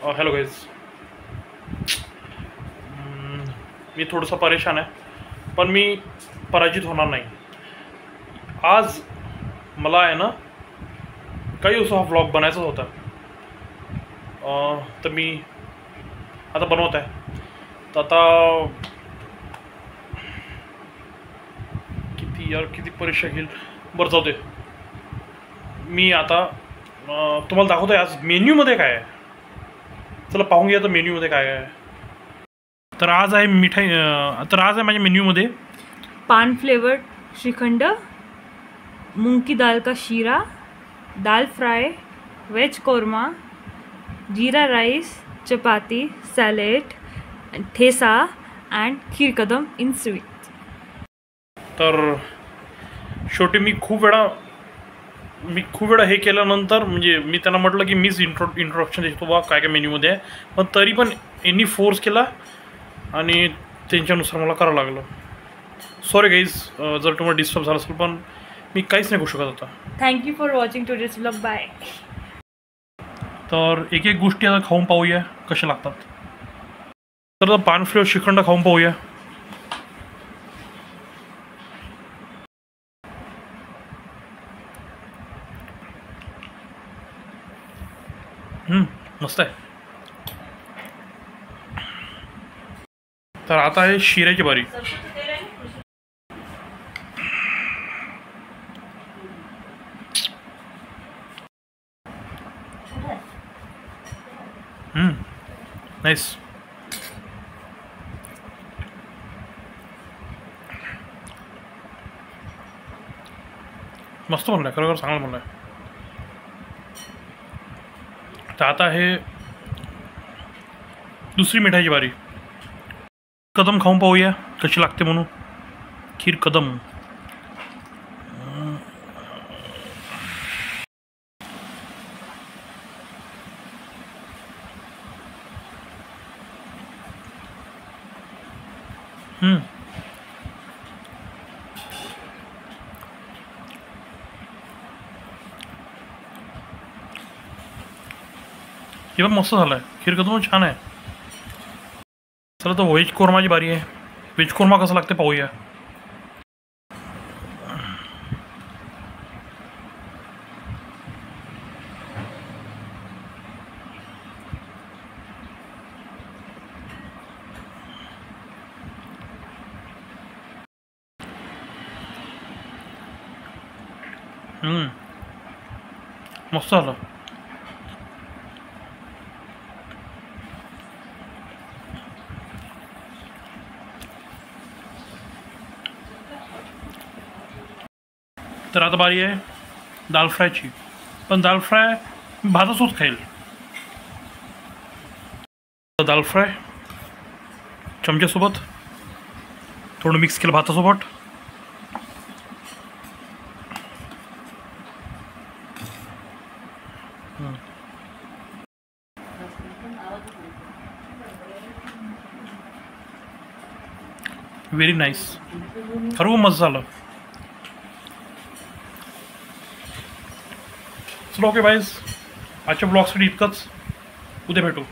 Hello guys. मी थोडंसं परेशान आहे, पण मी पराजित होणार नाही. आज मला आहे ना काही दिवसा हा व्लॉग बनायचा होता, तर मी आता बनवत आहे. तर आता किती परीक्षा घेईल, बरं जाऊ दे. मी आता तुम्हाला दाखवतो आहे आज मेन्यूमध्ये काय आहे. चला पाहून घ्या तर मेन्यूमध्ये काय आहे. तर आज आहे मिठाई, तर आज आहे माझ्या मेन्यूमध्ये पान फ्लेवर्ड श्रीखंड, मूंग की दाल का शीरा, दाल fry, veg korma, jeera rice, chapati, salad, ठेसा अँड खीर कदम इन स्वीट. तर शेवटी मी खूप वेळा हे केल्यानंतर म्हणजे मी त्यांना म्हटलं की मीच इंट्रोडक्शन देतो बा काय काय मेन्यूमध्ये आहे, पण तरी पण यांनी फोर्स केला आणि त्यांच्यानुसार मला करावं लागलं. सॉरी गाईज जर तुम्हाला डिस्टर्ब झालं असेल, पण मी काहीच नाही करू शकत होता. Thank you for watching today's vlog. Bye. तर एक एक गोष्टी आता खाऊन पाहूया कशा लागतात. तर आता पान फ्लेवर श्रीखंड खाऊन पाहूया. मस्त आहे. तर आता आहे शिऱ्याची बारी. नाईस. मस्त बनलं आहे, खरोखर चांगलं बनलं आहे. तर आता आहे दुसरी मिठाईची बारी. कदम खाऊन पाहूया कशी लागते म्हणून. खीर कदम. हे पण मस्त झालं आहे. खीर कदम छान आहे. चला तर व्हेज कोरमाची बारी आहे. व्हेज कोरमा कसं लागते पाहूया. मस्त झालं. तर आता बारी आहे दाल फ्रायची. पण दाल फ्राय भातासोबत खाईल. दाल फ्राय चमच्यासोबत थोडं मिक्स केलं भातासोबत. Very nice. खरं मस्त झालं. चलो ओके बाईज, आजच्या ब्लॉगसाठी इतकंच. उद्या भेटू.